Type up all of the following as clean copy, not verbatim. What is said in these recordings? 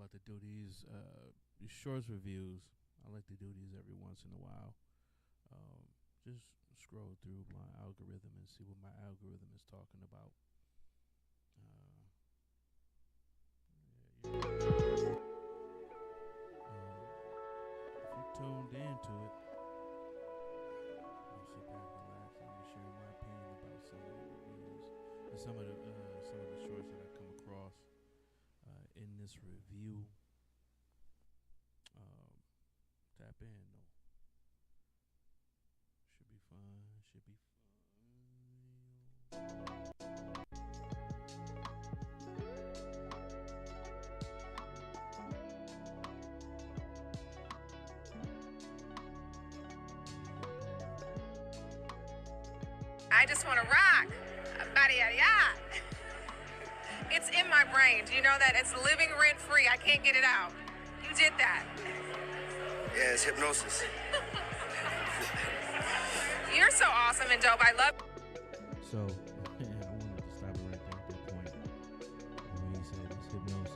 about to do these shorts reviews. I like to do these every once in a while. Just scroll through my algorithm and see what my algorithm is talking about. If you tuned into it, I'll sit back, relax, and I'm gonna share my opinion about some of the reviews and some of the shorts that I come across in this review. Tap in though. Should be fun. Should be fun. I just want to rock. It's in my brain. Do you know that? It's living rent free. I can't get it out. You did that. Yeah, it's hypnosis. You're so awesome and dope. I love. So, I wanted to stop it right there at that point when he said it's hypnosis.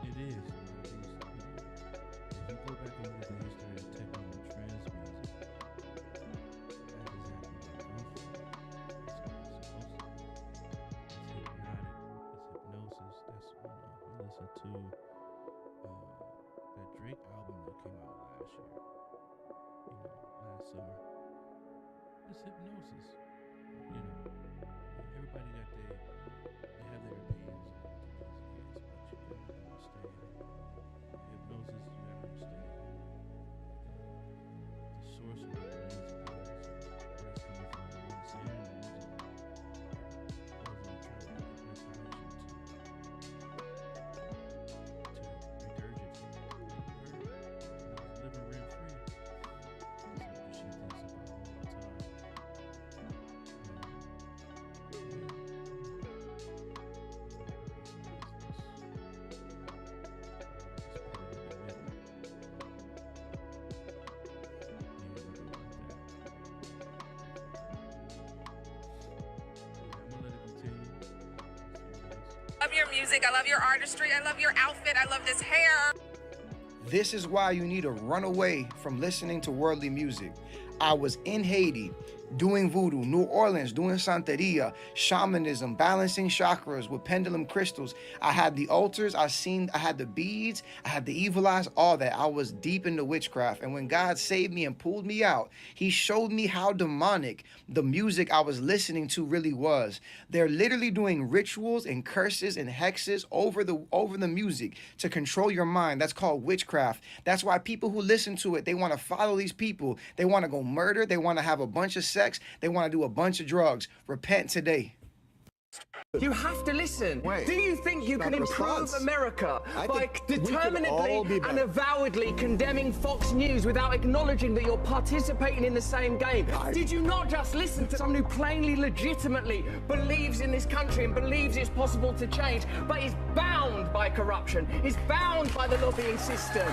It is. If you go back and look at the history of techno and trance music, that is exactly where it comes from. It's hypnotic. It's hypnosis. That's we listen to that Drake album that came out last year. Last summer. It's hypnosis. Everybody got they have their opinions on what the music is, but you gotta understand hypnosis. You gotta understand the source of what the music is, where it's coming from, and what it's in the music. Rather than trying to hypnotize you to regurgitate. It's living rent free. I love your music. I love your artistry. I love your outfit. I love this hair. This is why you need to run away from listening to worldly music. I was in Haiti doing voodoo, New Orleans doing Santeria, shamanism, balancing chakras with pendulum crystals. I had the altars, I had the beads, I had the evil eyes, all that. I was deep into witchcraft. And when God saved me and pulled me out, he showed me how demonic the music I was listening to really was. They're literally doing rituals and curses and hexes over the music to control your mind. That's called witchcraft. That's why people who listen to it, they want to follow these people. They want to go murder. They want to have a bunch of sex. They want to do a bunch of drugs. Repent today. You have to listen. Wait, do you think you can improve America by determinedly and avowedly condemning Fox News without acknowledging that you're participating in the same game? Did you not just listen to someone who plainly, legitimately believes in this country and believes it's possible to change, but is bound by corruption, is bound by the lobbying system?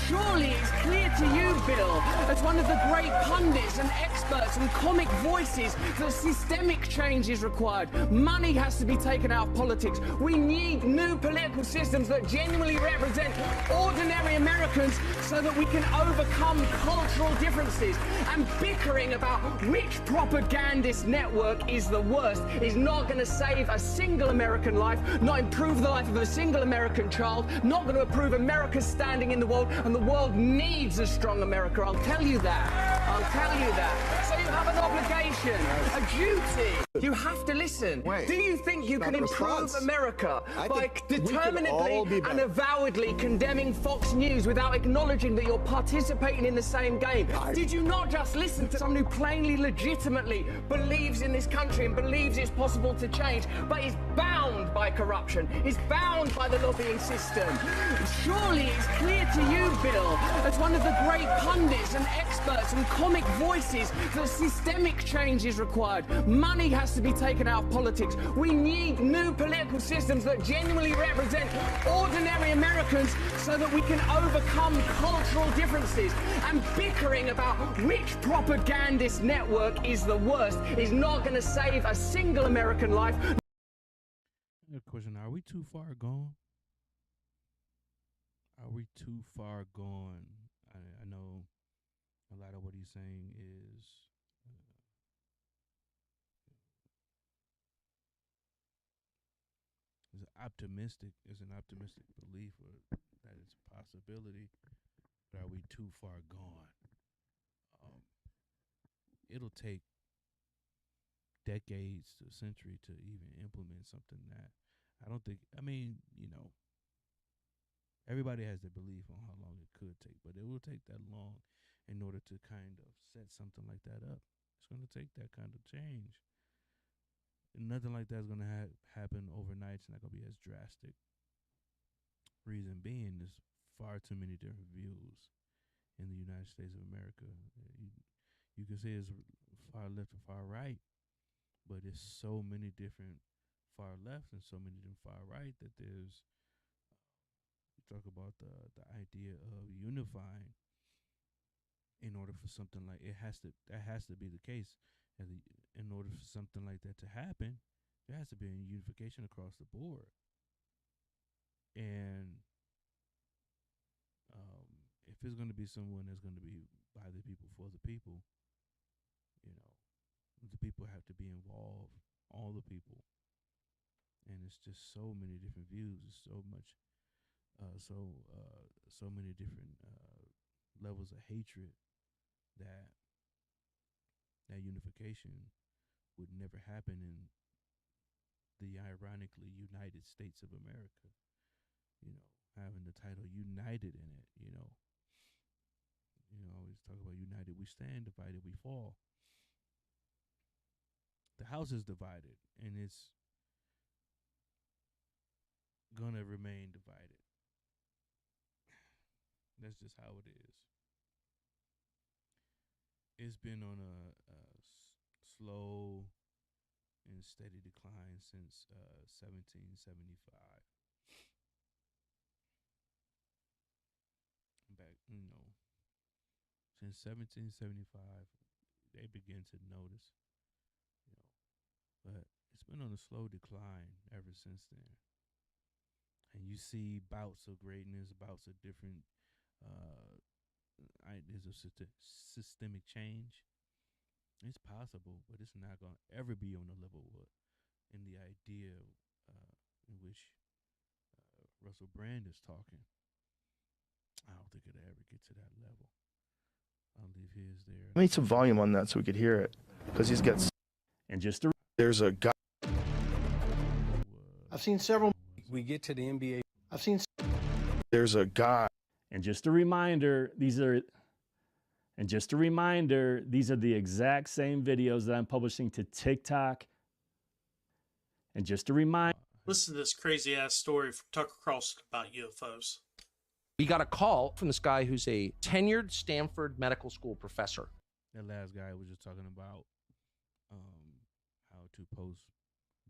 Surely it's clear to you, Bill, as one of the great pundits and experts and comic voices, that systemic change is required. Money has to be taken out of politics. We need new political systems that genuinely represent ordinary Americans so that we can overcome cultural differences. And bickering about which propagandist network is the worst is not going to save a single American life, not improve the life of a single American child, not going to improve America's standing in the world, and the world needs a strong America. I'll tell you that. I'll tell you that. So you have an obligation, a duty. You have to listen. Wait, do you think you can improve America by determinedly and avowedly condemning Fox News without acknowledging that you're participating in the same game? Did you not just listen to someone who plainly, legitimately believes in this country and believes it's possible to change, but is bound by corruption, is bound by the lobbying system? Surely it's clear to you, Bill, as one of the great pundits and experts and comic voices, that systemic change is required. Money has to be taken out of politics. We need new political systems that genuinely represent ordinary Americans so that we can overcome cultural differences. And bickering about which propagandist network is the worst is not going to save a single American life. A question: are we too far gone? Are we too far gone? I know a lot of what he's saying is optimistic. Is an optimistic belief or that it's a possibility. But are we too far gone? It'll take decades to a century to even implement something that I don't think. I mean, everybody has their belief on how long it could take, but it will take that long in order to kind of set something like that up. It's going to take that kind of change. And nothing like that's going to happen overnight. It's not going to be as drastic. Reason being, there's far too many different views in the United States of America. You can say it's far left and far right, but it's so many different far left and so many different far right that there's you talk about the idea of unifying in order for something like that has to be the case. And in order for something like that to happen, there has to be a unification across the board. And if it's going to be someone that's going to be by the people for the people, the people have to be involved, all the people. And it's just so many different views. It's so much, so many different levels of hatred that unification would never happen in the ironically United States of America. Having the title United in it. Always talk about united we stand, divided we fall. The house is divided, and it's gonna remain divided. That's just how it is. It's been on a slow and steady decline since 1775. Back, since 1775, they begin to notice. But it's been on a slow decline ever since then. And you see bouts of greatness, bouts of different ideas of systemic change. It's possible, but it's not going to ever be on the level in the idea in which Russell Brand is talking. I don't think it'll ever get to that level. I'll leave his there. I need some volume on that so we could hear it, because he's got. And just there's a guy. I've seen several. We get to the NBA. I've seen. There's a guy. And just a reminder, these are the exact same videos that I'm publishing to TikTok. And just a reminder. Listen to this crazy ass story from Tucker Carlson about UFOs. We got a call from this guy who's a tenured Stanford medical school professor. That last guy was just talking about how to post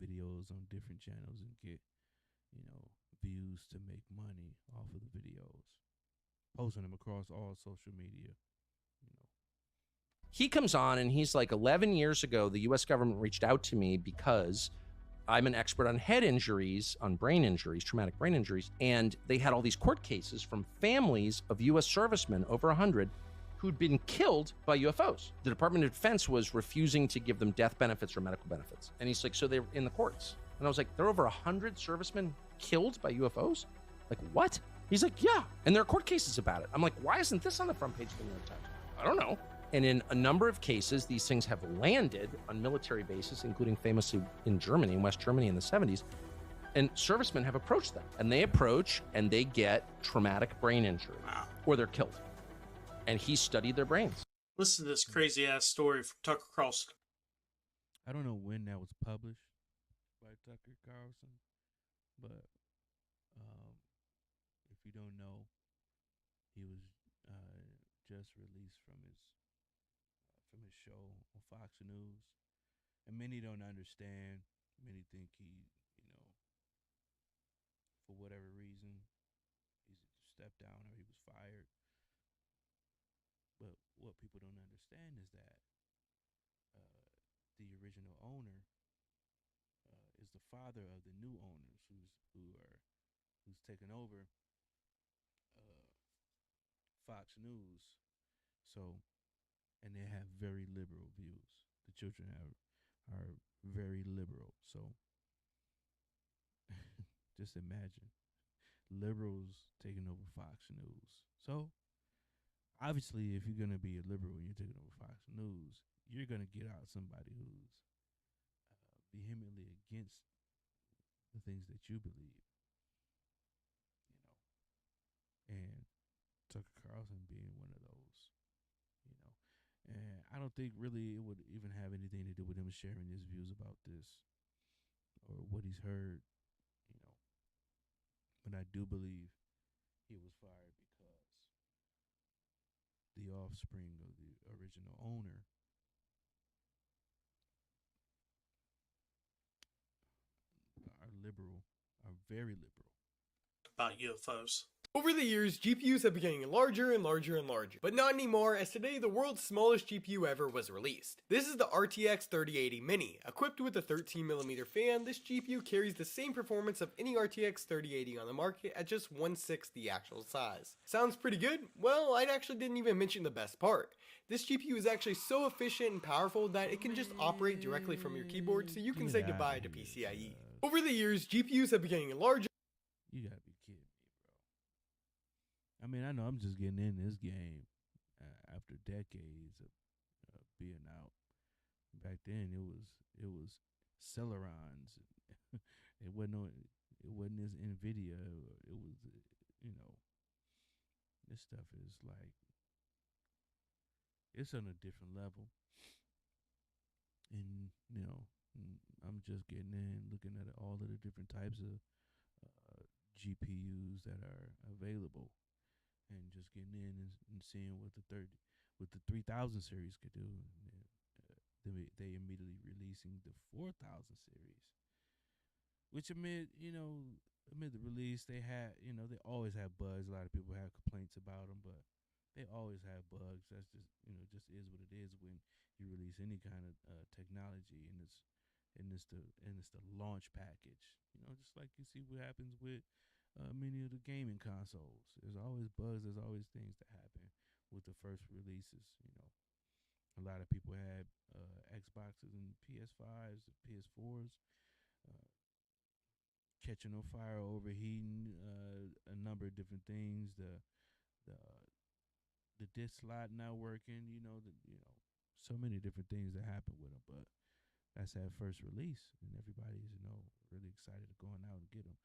videos on different channels and get, views to make money off of the videos. Posting them across all social media. He comes on and he's like, 11 years ago, the U.S. government reached out to me because I'm an expert on head injuries, on brain injuries, traumatic brain injuries. And they had all these court cases from families of U.S. servicemen, over 100, who'd been killed by UFOs. The Department of Defense was refusing to give them death benefits or medical benefits. And he's like, so they're in the courts. And I was like, there are over 100 servicemen killed by UFOs? Like, what? He's like, yeah. And there are court cases about it. I'm like, why isn't this on the front page of the New York Times? I don't know. And in a number of cases, these things have landed on military bases, including famously in Germany, in West Germany in the 70s. And servicemen have approached them. And they approach and they get traumatic brain injury. Wow. Or they're killed. And he studied their brains. Listen to this crazy ass story from Tucker Carlson. I don't know when that was published by Tucker Carlson, but if you don't know, he was just released from his show on Fox News, and many don't understand. Many think he, for whatever reason, he's stepped down or he was fired. But what people don't understand is that the original owner is the father of the new owners. taken over Fox News. So, and they have very liberal views. The children are very liberal. So, just imagine liberals taking over Fox News. So, obviously, if you're going to be a liberal and you're taking over Fox News, you're going to get out somebody who's vehemently against the things that you believe, and Tucker Carlson being one of those, and I don't think really it would even have anything to do with him sharing his views about this or what he's heard, but I do believe he was fired because the offspring of the original owner are liberal, are very liberal. About UFOs. Over the years, GPUs have been getting larger and larger and larger, but not anymore, as today the world's smallest GPU ever was released. This is the RTX 3080 Mini. Equipped with a 13mm fan, this GPU carries the same performance of any RTX 3080 on the market at just 1/6 the actual size. Sounds pretty good? Well, I actually didn't even mention the best part. This GPU is actually so efficient and powerful that it can just operate directly from your keyboard, so you can say goodbye to PCIe. Over the years, GPUs have been getting larger. You gotta be kidding me, bro. I mean, I know I'm just getting in this game after decades of being out. Back then, it was Celerons. it wasn't this Nvidia. It was, this stuff is like, it's on a different level. And I'm just getting in, looking at all of the different types of GPUs that are available, and just getting in and seeing what the 3000 series could do. And they immediately releasing the 4000 series, which amid the release, they had, they always have bugs. A lot of people have complaints about them, but they always have bugs. That's just, just is what it is when you release any kind of technology, and it's the launch package. Just like you see what happens with many of the gaming consoles. There's always bugs. There's always things that happen with the first releases. A lot of people had Xboxes and PS5s, PS4s, catching on fire, overheating, a number of different things. The disc slot not working. So many different things that happen with them. But that's that first release, and everybody's really excited to going out and get them.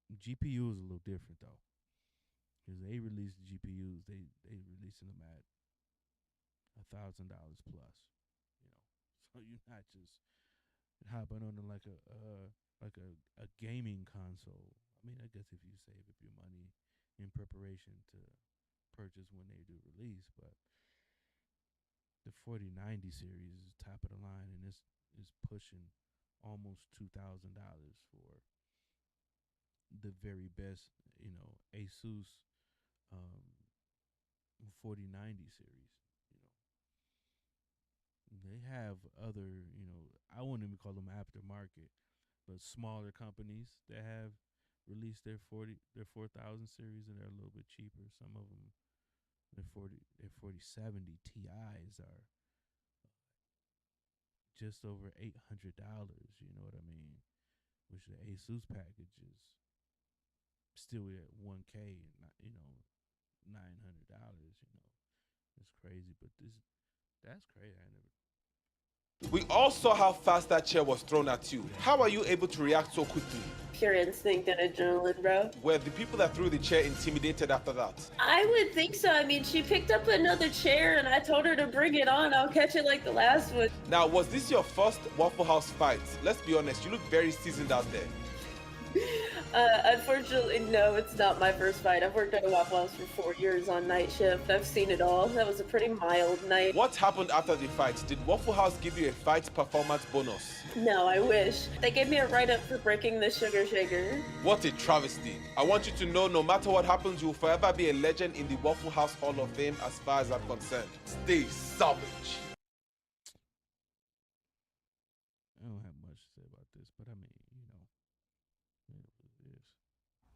GPU is a little different though, because they release the GPUs, they releasing them at $1,000 plus. So you're not just hopping on like a gaming console. I mean, I guess if you save up your money in preparation to purchase when they do release, but the 4090 series is top of the line, and this is pushing almost $2,000 for the very best, Asus 4090 series. They have other, I wouldn't even call them aftermarket, but smaller companies that have released their 4000 series, and they're a little bit cheaper. Some of them, their 4070 Ti's are just over $800. You know what I mean? Which the Asus package is still at $1K and $900. It's crazy, but that's crazy. I never. We all saw how fast that chair was thrown at you. How are you able to react so quickly? Pure instinct and adrenaline, bro. Were the people that threw the chair intimidated after that? I would think so. I mean, she picked up another chair and I told her to bring it on. I'll catch it like the last one. Now, was this your first Waffle House fight? Let's be honest, you look very seasoned out there. Unfortunately, no, it's not my first fight. I've worked at a Waffle House for 4 years on night shift. I've seen it all. That was a pretty mild night. What happened after the fight? Did Waffle House give you a fight performance bonus? No, I wish. They gave me a write-up for breaking the sugar shaker. What a travesty. I want you to know, no matter what happens, you'll forever be a legend in the Waffle House Hall of Fame as far as I'm concerned. Stay savage. I don't have much to say about this, but I mean,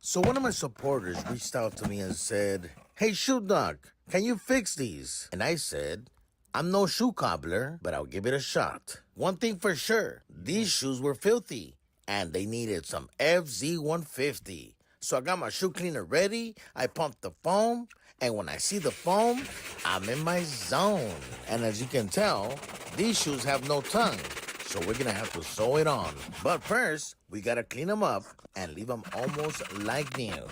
So one of my supporters reached out to me and said, "Hey, Shoe Dog, can you fix these?" And I said, "I'm no shoe cobbler, but I'll give it a shot. One thing for sure, these shoes were filthy, and they needed some FZ150. So I got my shoe cleaner ready, I pumped the foam, and when I see the foam, I'm in my zone. And as you can tell, these shoes have no tongue, so we're gonna have to sew it on. But first, we gotta clean them up and leave them almost like new.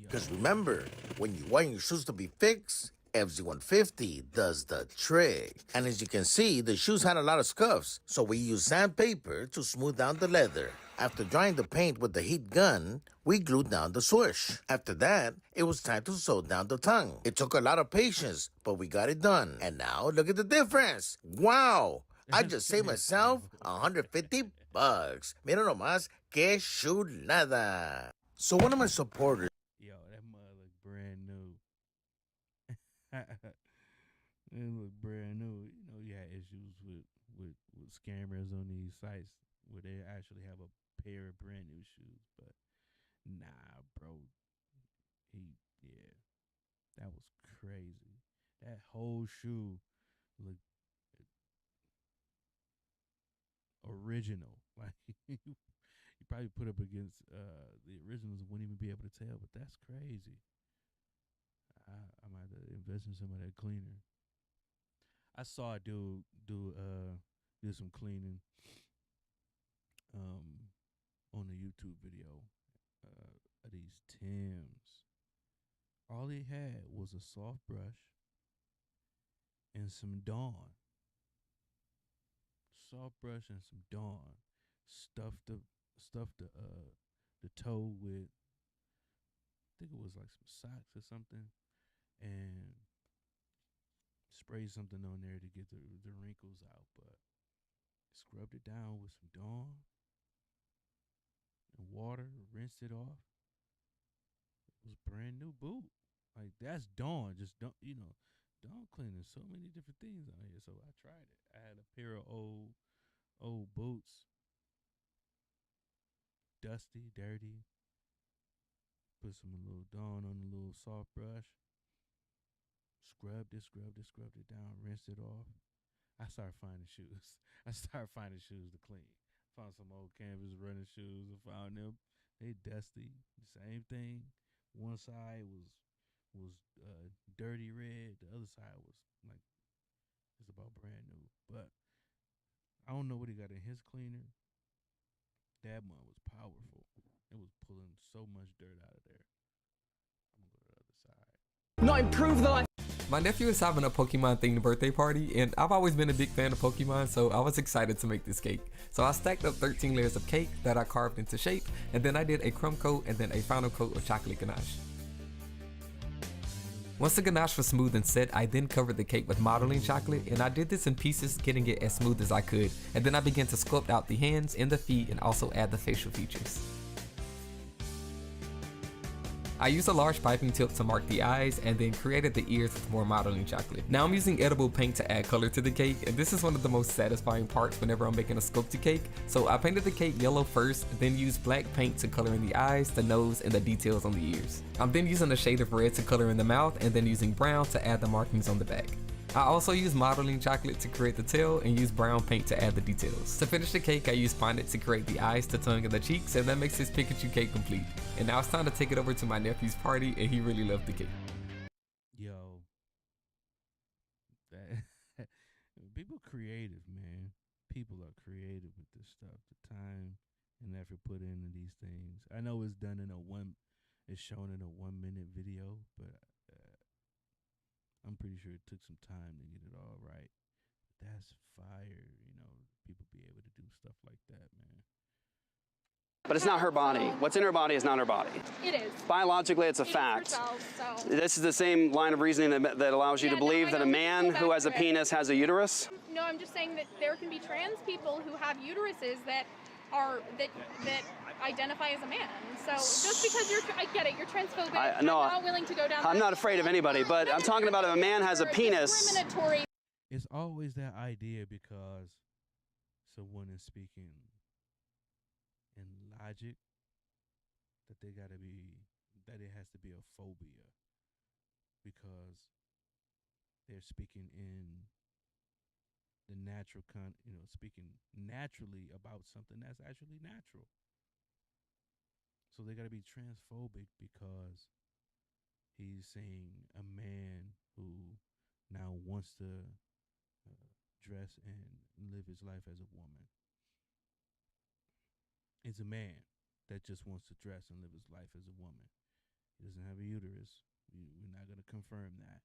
Because remember, when you want your shoes to be fixed, FZ150 does the trick. And as you can see, the shoes had a lot of scuffs, so we used sandpaper to smooth down the leather. After drying the paint with the heat gun, we glued down the swoosh. After that, it was time to sew down the tongue. It took a lot of patience, but we got it done. And now, look at the difference. Wow! I just saved myself $150. Mira nomás, que chulada. So one of my supporters... Yo, that mother look brand new. It look brand new. You know, you had issues with scammers on these sites where they actually have a pair of brand new shoes, but nah, bro. That was crazy. That whole shoe looked original. Like you probably put up against the originals, wouldn't even be able to tell, but that's crazy. I might have to invest in some of that cleaner. I saw a dude do some cleaning on a YouTube video of these Timbs. All he had was a soft brush and some Dawn. Soft brush and some Dawn. Stuffed the toe with, I think it was like some socks or something, and sprayed something on there to get the wrinkles out, but scrubbed it down with some Dawn and water, rinsed it off. It was brand new boot. Like, that's Dawn. Just don't, Dawn cleaning so many different things on here. So I tried it. I had a pair of old boots, dusty, dirty. Put some little Dawn on a little soft brush. Scrubbed it down, rinsed it off. I started finding shoes. To clean. Found some old canvas running shoes. I found them. They dusty. The same thing. One side was dirty red. The other side was like just about brand new. But I don't know what he got in his cleaner. That one was powerful. It was pulling so much dirt out of there. I'm gonna go to the other side. Not improve the life. My nephew is having a Pokemon themed birthday party, and I've always been a big fan of Pokemon, so I was excited to make this cake. So I stacked up 13 layers of cake that I carved into shape, and then I did a crumb coat and then a final coat of chocolate ganache. Once the ganache was smooth and set, I then covered the cake with modeling chocolate, and I did this in pieces, getting it as smooth as I could, and then I began to sculpt out the hands and the feet and also add the facial features. I used a large piping tip to mark the eyes and then created the ears with more modeling chocolate. Now I'm using edible paint to add color to the cake, and this is one of the most satisfying parts whenever I'm making a sculpted cake. So I painted the cake yellow first, then used black paint to color in the eyes, the nose, and the details on the ears. I'm then using a shade of red to color in the mouth, and then using brown to add the markings on the back. I also used modeling chocolate to create the tail and used brown paint to add the details. To finish the cake, I used Ponnet to create the eyes, the tongue, and the cheeks, and that makes this Pikachu cake complete. And now it's time to take it over to my nephew's party, and he really loved the cake. Yo, that people creative, man. People are creative with this stuff. The time and effort put into these things. I know it's done in it's shown in a 1 minute video, but I'm pretty sure it took some time to get it all right. That's fire, people be able to do stuff like that, man. But it's not her body. What's in her body is not her body. It is. Biologically, it's a fact. So. This is the same line of reasoning that allows you to believe that a man who has a penis has a uterus? No, I'm just saying that there can be trans people who have uteruses that identify as a man. So just because I get it, you're transphobic. I'm not willing to go down I'm not afraid of anybody, but I'm talking about if a man has a penis. It's always that idea because someone is speaking in logic that that it has to be a phobia because they're speaking in the natural speaking naturally about something that's actually natural. So they got to be transphobic because he's saying a man who now wants to dress and live his life as a woman is a man that just wants to dress and live his life as a woman. He doesn't have a uterus. We're not going to confirm that,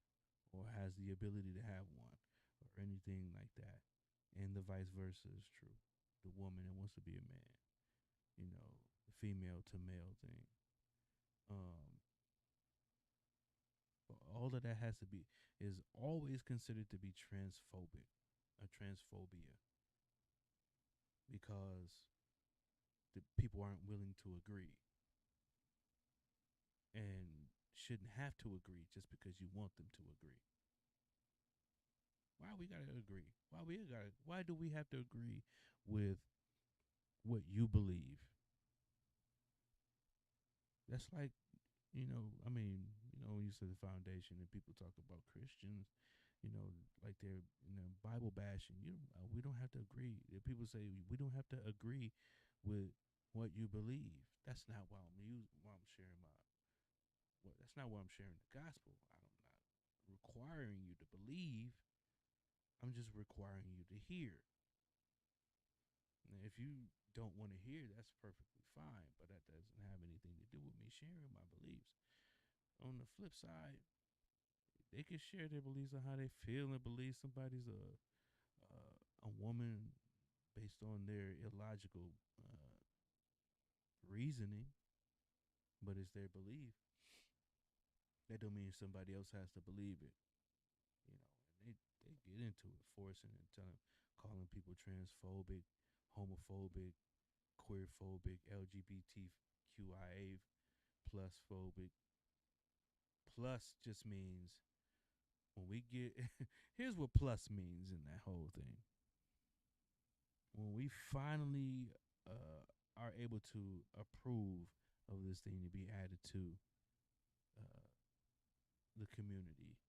or has the ability to have one, or anything like that. And the vice versa is true. The woman that wants to be a man, the female to male thing. But all of that is always considered to be transphobic, a transphobia, because the people aren't willing to agree and shouldn't have to agree just because you want them to agree. Why we gotta agree? Why do we have to agree with what you believe? That's like, when you say the foundation and people talk about Christians, like they're Bible bashing. We don't have to agree. If people say we don't have to agree with what you believe, that's not why I'm sharing that's not why I'm sharing the gospel. I'm not requiring you to believe. I'm just requiring you to hear. Now, if you don't want to hear, that's perfectly fine, but that doesn't have anything to do with me sharing my beliefs. On the flip side, they can share their beliefs on how they feel and believe somebody's a woman based on their illogical reasoning, but it's their belief. That don't mean somebody else has to believe it. And they get into it, forcing and calling people transphobic, homophobic, queerphobic, LGBTQIA plus phobic. Plus just means when we get here's what plus means in that whole thing. When we finally are able to approve of this thing to be added to the community,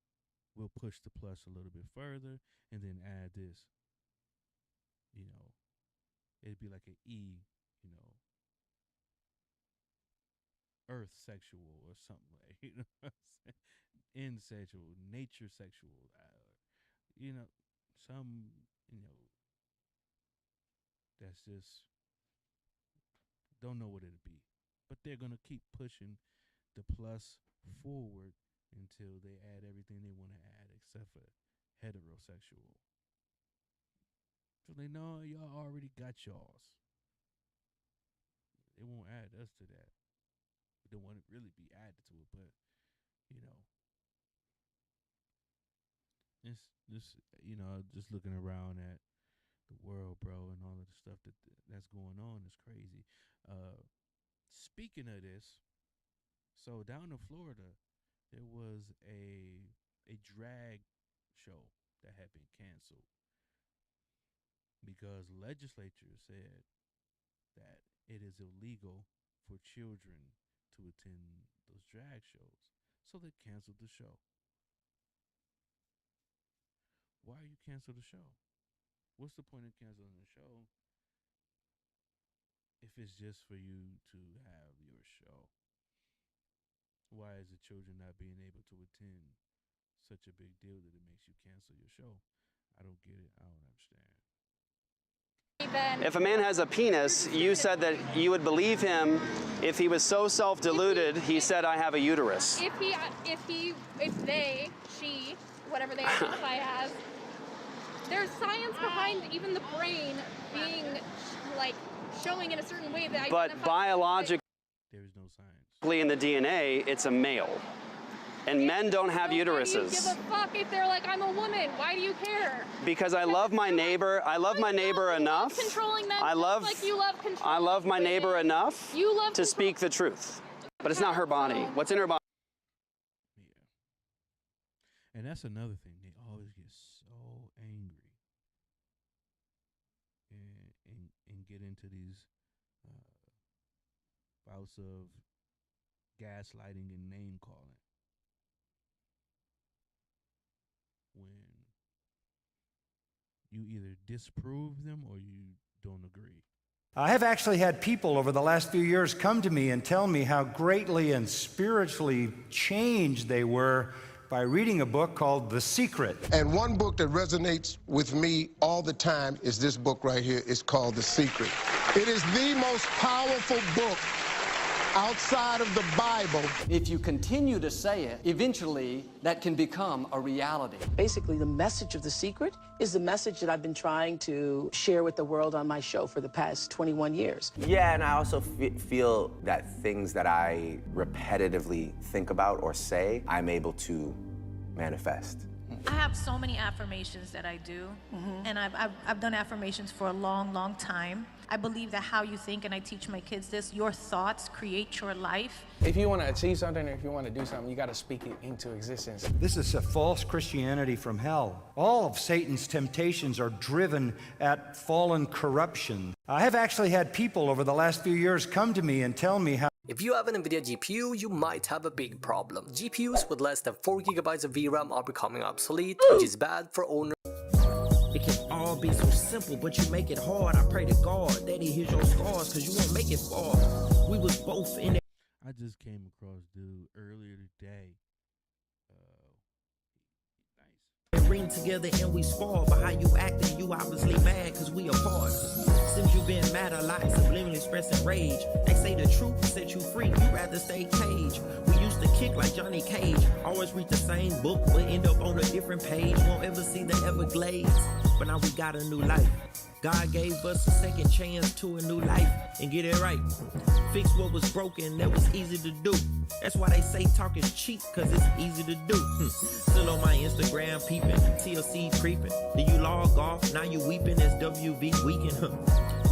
we'll push the plus a little bit further and then add this. It'd be like an E, earth sexual or something like, insexual, nature sexual, that's just, don't know what it'd be. But they're going to keep pushing the plus forward until they add everything they want to add except for heterosexual. So they know y'all already got y'all's. They won't add us to that. We don't want to really be added to it, but it's just just looking around at the world, bro, and all of the stuff that's going on is crazy. Speaking of this, so down in Florida, there was a drag show that had been canceled because legislature said that it is illegal for children to attend those drag shows. So they canceled the show. Why you cancel the show? What's the point of canceling the show if it's just for you to have your show? Why is the children not being able to attend such a big deal that it makes you cancel your show? I don't get it. I don't understand. If a man has a penis, you said that you would believe him if he was so self-deluded, he said, I have a uterus. If they, she, whatever they identify as, there's science behind even the brain being, like, showing in a certain way that But biologically, there is no science. In the DNA, it's a male. And men don't have uteruses. Why do you give a fuck if they're like, I'm a woman? Why do you care? Because I love my neighbor. I love my neighbor enough. Controlling them I love like you love controlling I love my neighbor enough to speak the truth. But it's not her body. What's in her body? Yeah. And that's another thing. They always get so angry and get into these bouts of gaslighting and name calling. When you either disprove them or you don't agree. I have actually had people over the last few years come to me and tell me how greatly and spiritually changed they were by reading a book called The Secret. And one book that resonates with me all the time is this book right here. It's called The Secret. It is the most powerful book outside of the Bible. If you continue to say it, eventually that can become a reality. Basically, the message of The Secret is the message that I've been trying to share with the world on my show for the past 21 years. Yeah, and I also feel that things that I repetitively think about or say, I'm able to manifest. I have so many affirmations that I do, and I've done affirmations for a long, long time. I believe that how you think, and I teach my kids this, your thoughts create your life. If you want to achieve something, or if you want to do something, you got to speak it into existence. This is a false Christianity from hell. All of Satan's temptations are driven at fallen corruption. I have actually had people over the last few years come to me and tell me how if you have an NVIDIA GPU, you might have a big problem. GPUs with less than 4 GB of VRAM are becoming obsolete, which is bad for owners. It can all be so simple, but you make it hard. I pray to God that He hears your scars, cause you won't make it far. We was both in it. I just came across dude earlier today. Ring together and we spar, but how you acting, you obviously mad cause we apart. Since you been mad a lot, subliminally expressing rage. They say the truth set you free, you rather stay caged. We used to kick like Johnny Cage, always read the same book but end up on a different page. Won't ever see the Everglades, but now we got a new life. God gave us a second chance to a new life and get it right. Fix what was broken, that was easy to do. That's why they say talk is cheap, cause it's easy to do. Still on my Instagram peeping, TLC creeping. Do you log off? Now you weeping as WV weaken.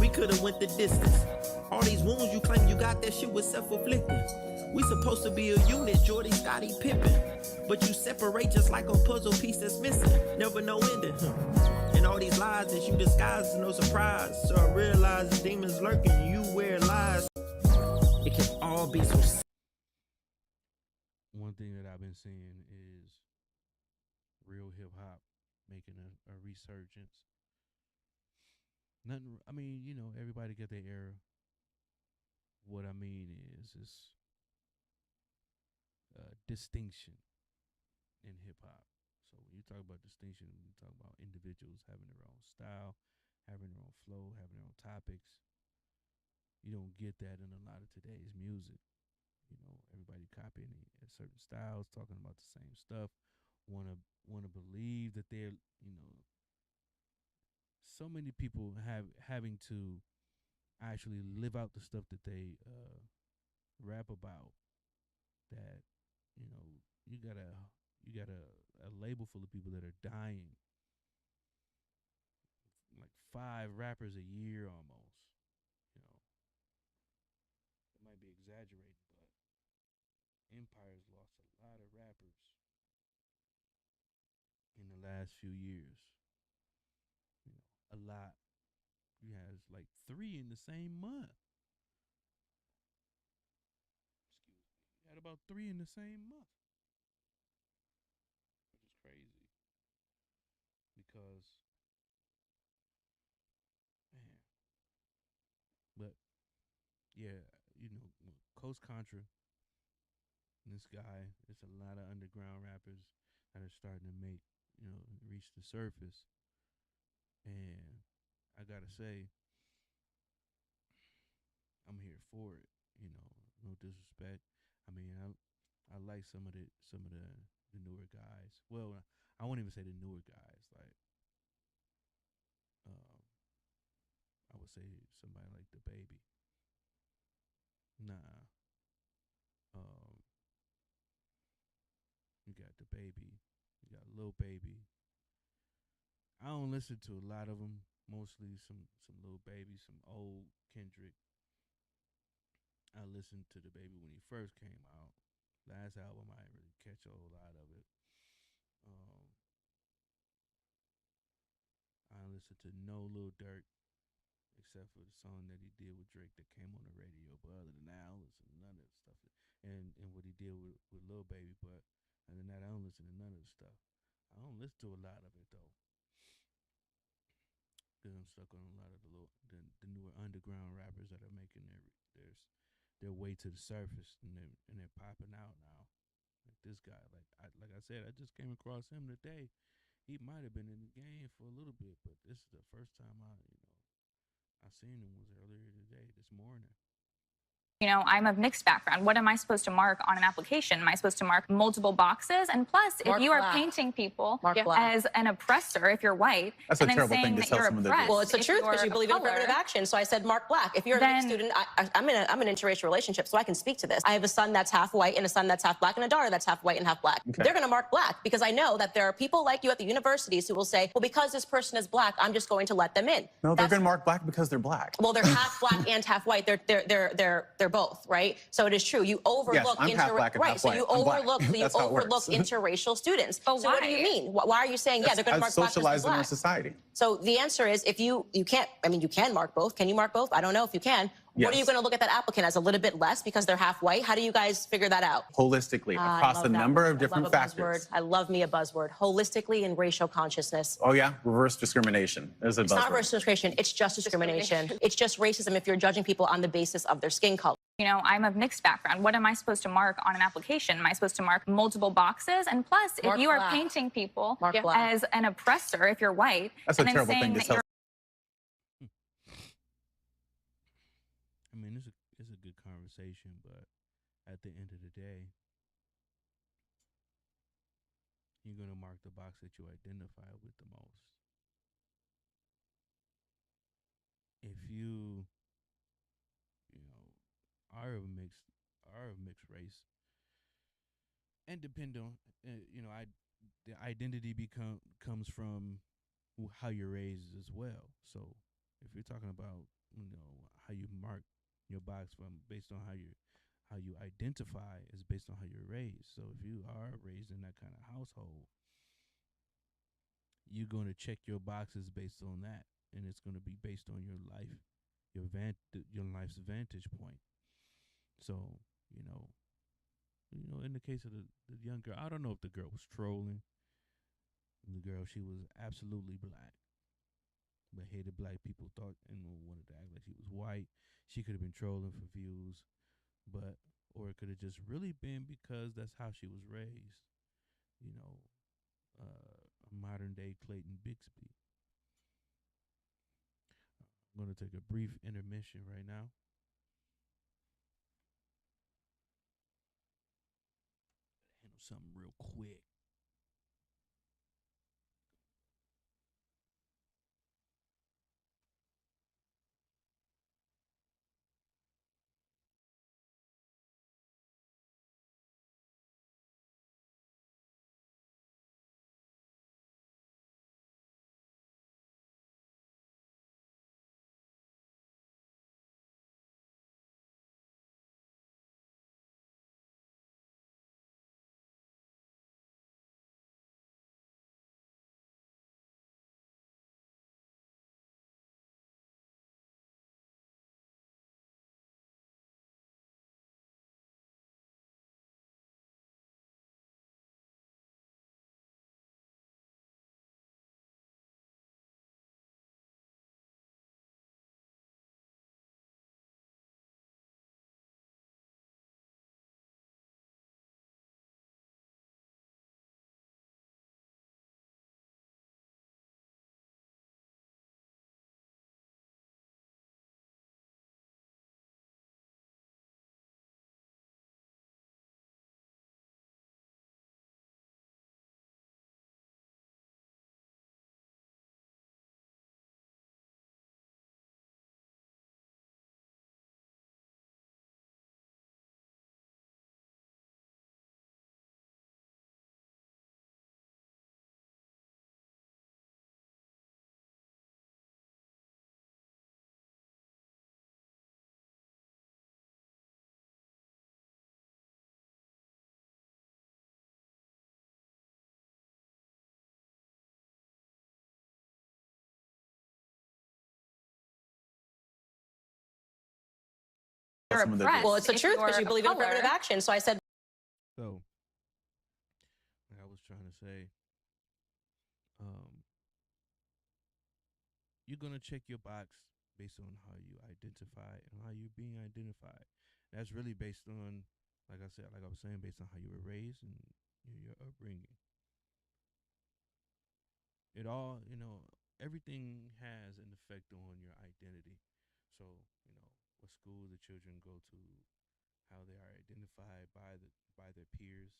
We could've went the distance. All these wounds you claim you got, that shit was self-inflicted. We supposed to be a unit, Jordy, Scottie, Pippen. But you separate just like a puzzle piece that's missing. Never no ending. And all these lies that you disguise is no surprise. So I realize the demons lurking, you wear lies. It can all be so. One thing that I've been seeing is real hip hop making a resurgence. Nothing. I mean, you know, everybody get their era. What I mean is distinction in hip hop. So when you talk about distinction, you talk about individuals having their own style, having their own flow, having their own topics. You don't get that in a lot of today's music. You know, everybody copying certain styles, talking about the same stuff. Wanna believe that they're, you know, so many people having to actually live out the stuff that they rap about. That, you know, you got a label full of people that are dying. Like 5 rappers a year almost. You know, it might be exaggerated, but Empire's lost a lot of rappers in the last few years. You know, a lot. You have like 3 in the same month. Had about 3 in the same month, which is crazy. Because, man, but yeah, you know, Coast Contra, this guy, there's a lot of underground rappers that are starting to make, you know, reach the surface, and I gotta say, I'm here for it. You know, no disrespect. I mean, I like some of the newer guys. Well, I won't even say the newer guys. Like, I would say somebody like the Baby. Nah. You got the Baby. You got Lil Baby. I don't listen to a lot of them. Mostly some Lil Baby, some old Kendrick. I listened to the Baby when he first came out. Last album, I didn't really catch a whole lot of it. I listened to no Lil Durk, except for the song that he did with Drake that came on the radio. But other than that, I don't listen to none of that stuff. And listen to none of the stuff. I don't listen to a lot of it though, because I'm stuck on a lot of the newer underground rappers that are making their way to the surface, and they're popping out now. Like this guy, like I said, I just came across him today. He might have been in the game for a little bit, but this is the first time I seen him was earlier today, this morning. You know, I'm of mixed background. What am I supposed to mark on an application? Am I supposed to mark multiple boxes? And plus, if you are painting people as an oppressor, if you're white, That's and a then terrible saying thing to that tell you're someone to do. oppressed, Well, It's the if truth you're because you of believe in color, affirmative action. So I said Mark Black. If you're a mixed student, I'm in an interracial relationship, so I can speak to this. I have a son that's half white and a son that's half black and a daughter that's half white and half black. Okay. They're going to mark black because I know that there are people like you at the universities who will say, well, because this person is black, I'm just going to let them in. No, they're going to mark black because they're black. Well, they're half black and half white. They're both, right? So it is true. You overlook I'm half black and half so white. you I'm black. overlook That's how it works. interracial students. But so what do you mean? Why are you saying they're going to mark black I've socialized in our black? society. So the answer is if you can't, I mean, you can mark both. Can you mark both? I don't know if you can. What are Yes. you going to look at that applicant as a little bit less because they're half white? How do you guys figure that out? Holistically, across a number of different factors. I love me a buzzword. Holistically and racial consciousness. Oh yeah, reverse discrimination. There's a It's buzzword. not reverse discrimination. It's just discrimination. It's just racism if you're judging people on the basis of their skin color. you know, I'm of mixed background. What am I supposed to mark on an application? Am I supposed to mark multiple boxes? And plus, Mark if you are black. painting people Mark black. as an oppressor, if you're white, That's and a then terrible saying thing to that tell. you're I mean, it's a good conversation, but at the end of the day, you're gonna mark the box that you identify with the most. If you know, are of mixed race, and depend on, the identity comes from how you're raised as well. So if you're talking about, how you mark your box based on how you identify is based on how you're raised. So if you are raised in that kind of household, you're going to check your boxes based on that, and it's going to be based on your life, your life's vantage point. So, in the case of the young girl, I don't know if the girl was trolling. The girl, she was absolutely black, but hated black people, thought and wanted to act like she was white. She could have been trolling for views, or it could have just really been because that's how she was raised. A modern day Clayton Bixby. I'm going to take a brief intermission right now. Handle something real quick. Well, it's the truth because you believe in affirmative action. So I said. So, I was say, you're gonna check your box based on how you identify and how you're being identified. That's really based on, like I was saying, based on how you were raised and your upbringing. It all, everything has an effect on your identity. So, what school the children go to, how they are identified by their peers,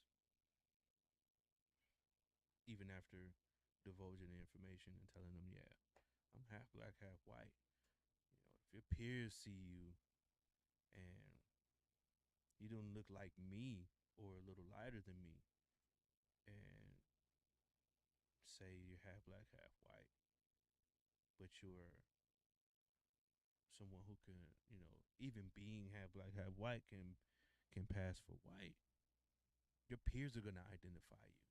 even after divulging the information and telling them, yeah, I'm half black, half white. If your peers see you and you don't look like me or a little lighter than me, and say you're half black, half white, but you're someone who can, even being half black, half white can pass for white, your peers are gonna identify you.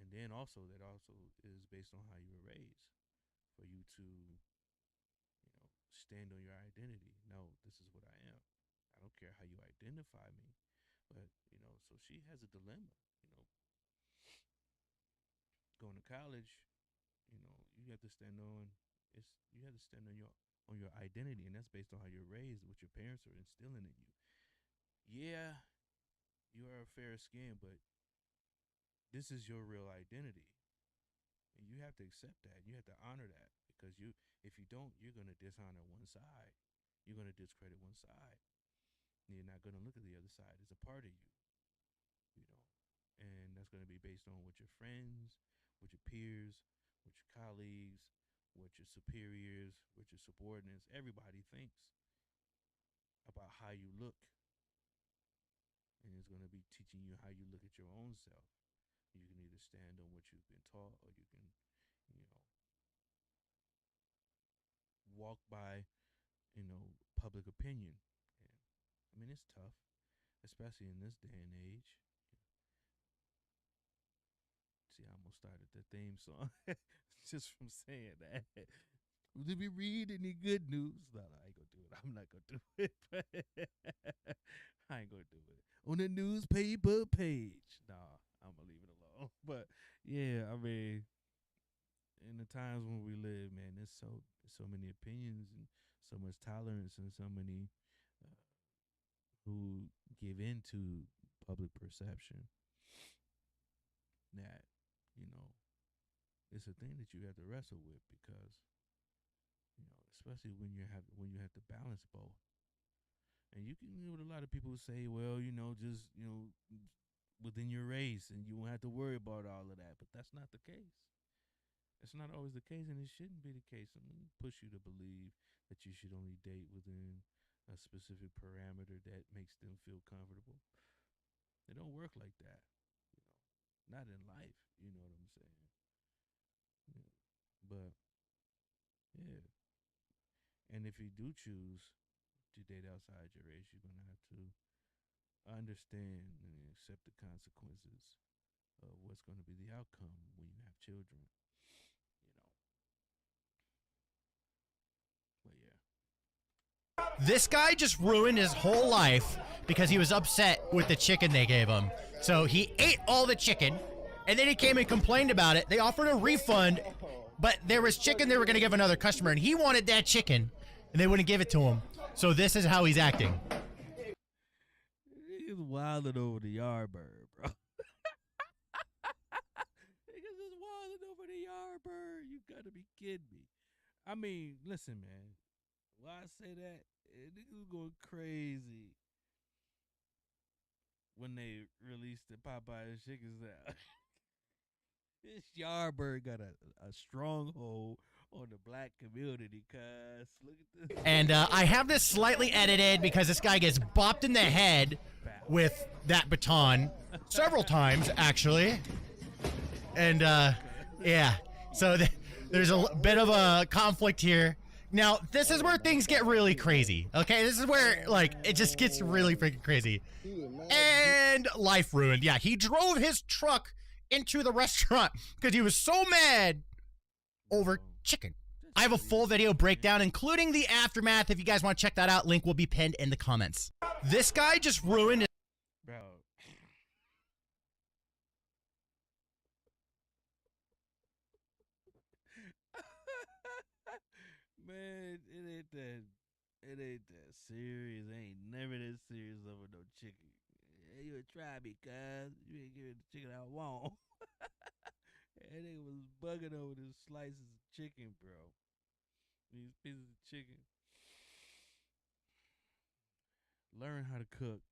And then also that also is based on how you were raised, for you to, stand on your identity. No, this is what I am. I don't care how you identify me, but so she has a dilemma. Going to college, you have to stand on your identity, and that's based on how you're raised, what your parents are instilling in you. Yeah, you are fair skinned, but this is your real identity, and you have to accept that. You have to honor that, because if you don't, you're gonna dishonor one side. You're gonna discredit one side. You're not gonna look at the other side as a part of you. And that's gonna be based on what your friends, what your peers, what your colleagues, what your superiors, what your subordinates, everybody thinks about how you look. And it's going to be teaching you how you look at your own self. You can either stand on what you've been taught, or you can, walk by, public opinion. And it's tough, especially in this day and age. See, I almost started the theme song just from saying that. Did we read any good news? No, I ain't gonna do it. I'm not gonna do it. I ain't gonna do it. On the newspaper page. Nah, I'm gonna leave it alone. But yeah, I mean, in the times when we live, man, there's so many opinions and so much tolerance and so many who give in to public perception that, it's a thing that you have to wrestle with, because, especially when you have to balance both. And you can with a lot of people who say, well, just, within your race, and you won't have to worry about all of that. But that's not the case. It's not always the case, and it shouldn't be the case. I mean, push you to believe that you should only date within a specific parameter that makes them feel comfortable. It don't work like that. Not in life. You know what I'm saying? Yeah. But yeah. And if you do choose to date outside your race, you're gonna have to understand and accept the consequences of what's going to be the outcome when you have children. But yeah. This guy just ruined his whole life because he was upset with the chicken they gave him. So he ate all the chicken, and then he came and complained about it. They offered a refund, but there was chicken they were going to give another customer, and he wanted that chicken, and they wouldn't give it to him. So this is how he's acting. He's wilding over the Yardbird, bro. Niggas is wilding over the Yardbird. You gotta be kidding me. I mean, listen, man. Why I say that? Niggas was going crazy when they released the Popeyes chicken out. This Yardbird got a stronghold on the black community, cuz. Look at this. And I have this slightly edited because this guy gets bopped in the head with that baton several times, actually. And yeah, so there's a bit of a conflict here. Now, this is where things get really crazy, okay? This is where, like, it just gets really freaking crazy. And life ruined. Yeah, he drove his truck into the restaurant because he was so mad over chicken. I have a full video breakdown, including the aftermath. If you guys want to check that out, link will be pinned in the comments. This guy just ruined it. Bro. man, it ain't that serious. It ain't never that serious over no chicken. Hey, you try me, cuz. You ain't giving the chicken I want. That nigga was bugging over the slices of chicken, bro. These pieces of chicken. Learn how to cook,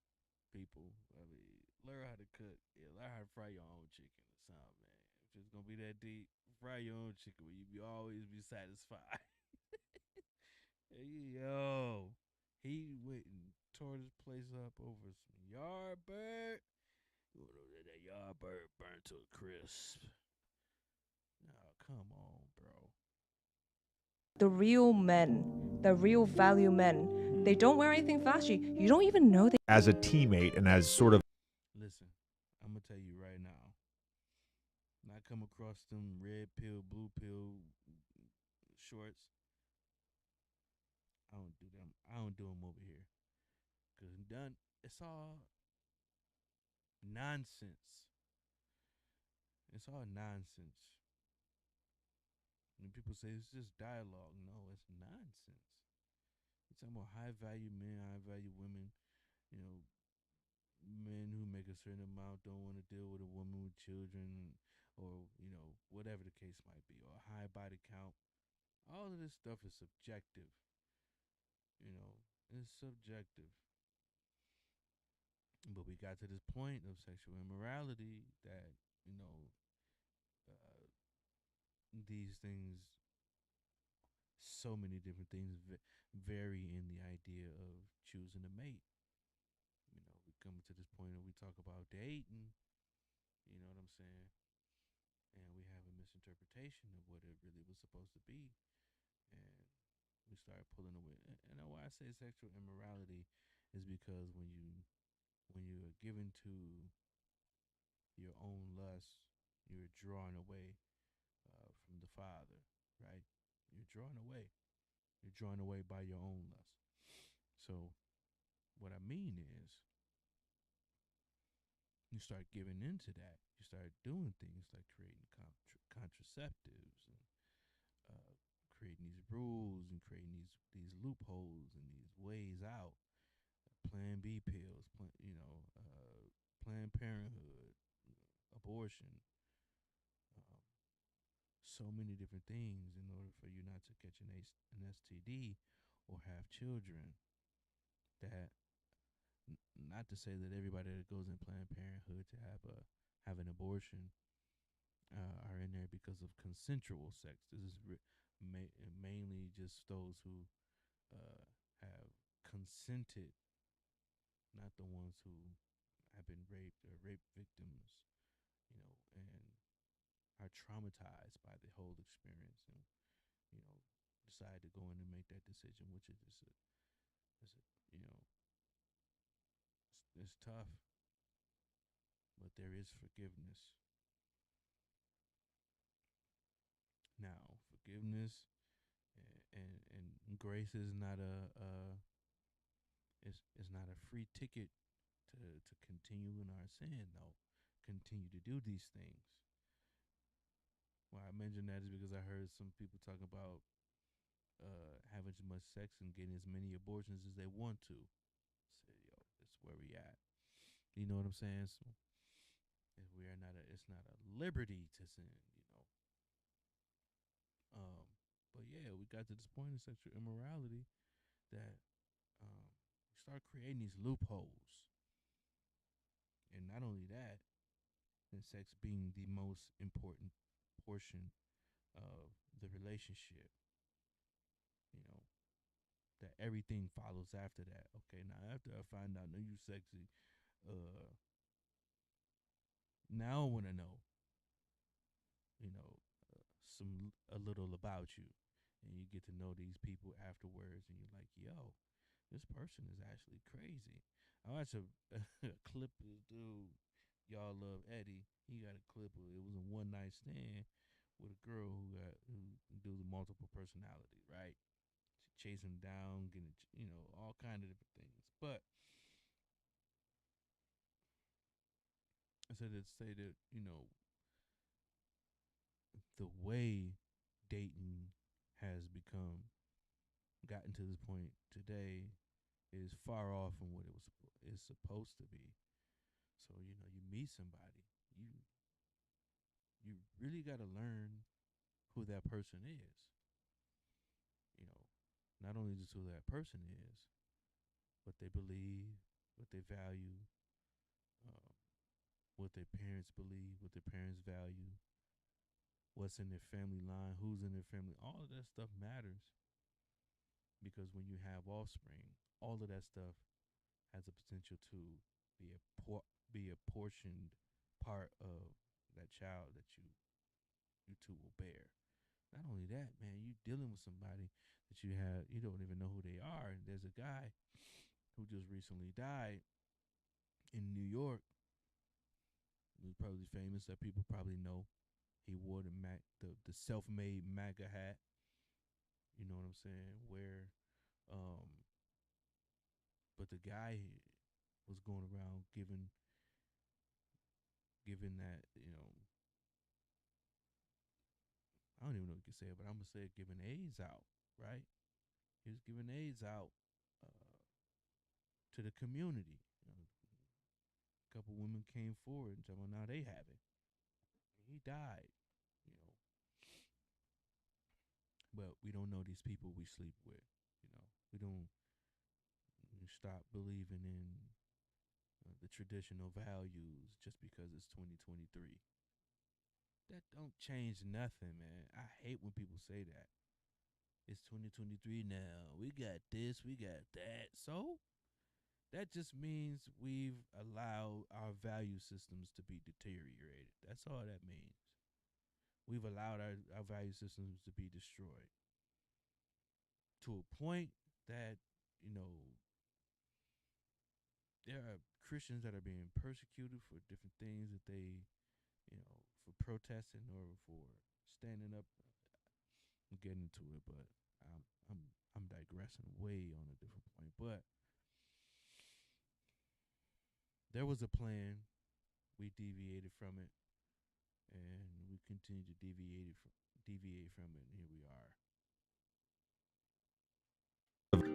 people. I mean, learn how to cook. Yeah, learn how to fry your own chicken or something, man. If it's gonna be that deep, fry your own chicken where you always be satisfied. Yo, he went and tore this place up over some Yardbird. That Yardbird burnt to a crisp. Oh, come on, bro. The real men, the real value men, they don't wear anything flashy. You don't even know they. As a teammate and as sort of. Listen, I'm gonna tell you right now. When I come across them red pill, blue pill shorts, I don't do them. I don't do them over here, cause it's all nonsense. It's all nonsense. When people say it's just dialogue, no, it's nonsense. You're talking about high value men, high value women, you know, men who make a certain amount don't want to deal with a woman with children, or, you know, whatever the case might be, or a high body count. All of this stuff is subjective. You know, it's subjective. But we got to this point of sexual immorality that, you know, these things, so many different things vary in the idea of choosing a mate. You know, we come to this point where we talk about dating, you know what I'm saying? And we have a misinterpretation of what it really was supposed to be. And we start pulling away. And why I say sexual immorality is because when you're given to your own lust, you're drawn away from the Father, right? You're drawn away. You're drawn away by your own lust. So what I mean is, you start giving into that. You start doing things like creating contraceptives and creating these rules and creating these loopholes and these ways out. Plan B pills, Planned Parenthood, abortion. So many different things in order for you not to catch an STD or have children. That, not to say that everybody that goes in Planned Parenthood to have an abortion are in there because of consensual sex. This is mainly just those who have consented, not the ones who have been raped or rape victims, you know, and are traumatized by the whole experience, and, you know, decide to go in and make that decision, which is you know, it's tough, but there is forgiveness. Now, forgiveness and grace is not it's not a free ticket to continue in our sin, though. Continue to do these things. Why I mention that is because I heard some people talk about having too much sex and getting as many abortions as they want to. Say, yo, that's where we at. You know what I'm saying? So it's not a liberty to sin, you know. But yeah, we got to this point in sexual immorality that we start creating these loopholes. And not only that, and sex being the most important portion of the relationship, you know, that everything follows after that. Okay, now after I find out that you sexy, now I want to know, you know, a little about you, and you get to know these people afterwards, and you're like, yo, this person is actually crazy. I watched a clip of this dude, y'all love Eddie. He got a clip of it was a one night stand with a girl who do the multiple personality, right? She chased him down, getting, you know, all kind of different things. But I said to say that, you know, the way dating has become gotten to this point today is far off from what is supposed to be. So you meet somebody, you really got to learn who that person is. Not only just who that person is, what they believe, what they value, what their parents believe, what their parents value, what's in their family line, who's in their family. All of that stuff matters, because when you have offspring, all of that stuff has a potential to be a portioned part of that child that you two will bear. Not only that, man, you dealing with somebody that you don't even know who they are. And there's a guy who just recently died in New York. He's probably famous, that people probably know. He wore the self-made MAGA hat. You know what I'm saying? But the guy was going around giving that, I don't even know what you can say, but I'm gonna say giving AIDS out, right? He was giving AIDS out to the community. A couple women came forward and said, "Well, now they have it." He died, But we don't know these people we sleep with. We don't stop believing in the traditional values just because it's 2023. That don't change nothing, man. I hate when people say that. It's 2023 now. We got this, we got that. So that just means we've allowed our value systems to be deteriorated. That's all that means. We've allowed our value systems to be destroyed to a point that, there are Christians that are being persecuted for different things that they, for protesting or for standing up. I'm getting into it, but I'm digressing way on a different point. But there was a plan. We deviated from it, and we continue to deviate from it. And here we are.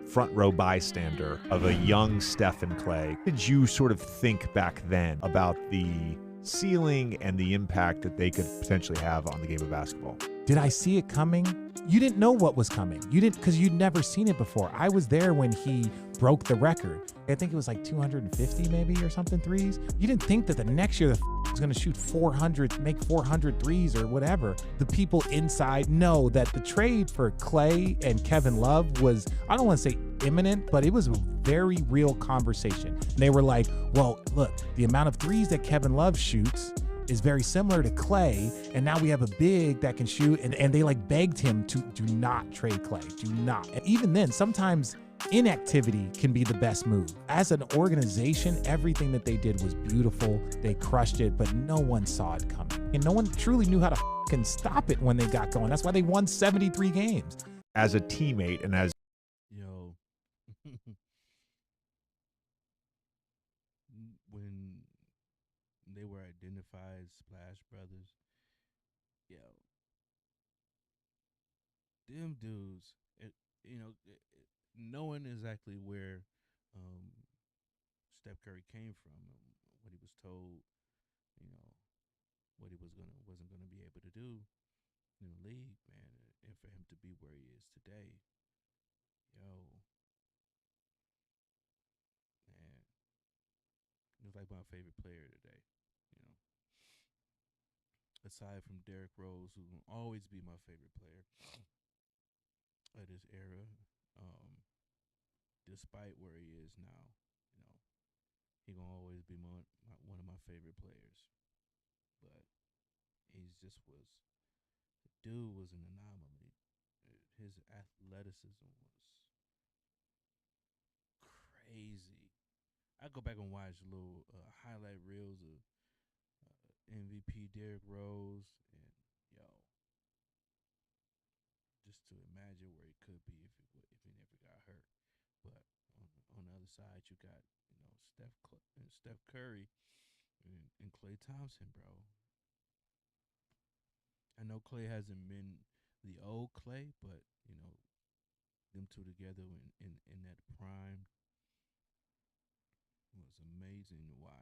Front row bystander of a young Stephen Clay. What did you sort of think back then about the ceiling and the impact that they could potentially have on the game of basketball? Did I see it coming? You didn't know what was coming. You didn't, because you'd never seen it before. I was there when he broke the record. I think it was like 250 maybe or something threes. You didn't think that the next year the was going to shoot 400, make 400 threes or whatever. The people inside know that the trade for Clay and Kevin Love was, I don't want to say imminent, but it was a very real conversation. And they were like, well, look, the amount of threes that Kevin Love shoots is very similar to Clay, and now we have a big that can shoot, and they like begged him to do not trade Clay, do not. And even then, sometimes inactivity can be the best move. As an organization, everything that they did was beautiful. They crushed it, but no one saw it coming. And no one truly knew how to fucking stop it when they got going. That's why they won 73 games. As a teammate and as when they were identified as Splash Brothers, them dudes, knowing exactly where Steph Curry came from, what he was told, what he wasn't gonna be able to do in the league, man, and for him to be where he is today, man, he was like my favorite player today. Aside from Derrick Rose, who will always be my favorite player of this era, despite where he is now, he gonna always be one of my favorite players. But the dude was an anomaly. His athleticism was crazy. I go back and watch little highlight reels of MVP Derrick Rose, and just to imagine where he could be if he never got hurt. But on the other side, you got Steph Curry and Klay Thompson, bro. I know Klay hasn't been the old Klay, but them two together in that prime was amazing to watch.